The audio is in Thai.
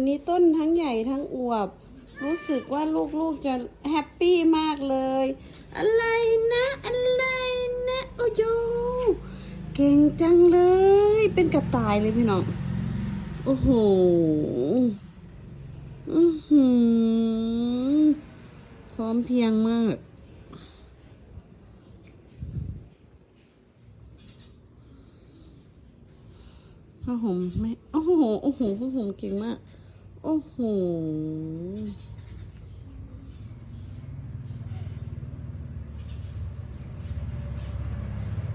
วันนี้ต้นทั้งใหญ่ทั้งอวบรู้สึกว่าลูกๆจะแฮปปี้มากเลยอะไรนะอะไรนะโอ้โยเก่งจังเลยเป็นกระต่ายเลยพี่น้องโอ้โหพร้อมเพรียงมากผ้าห่มไม่โอ้โหผ้าห่มเก่งมากโอ้โห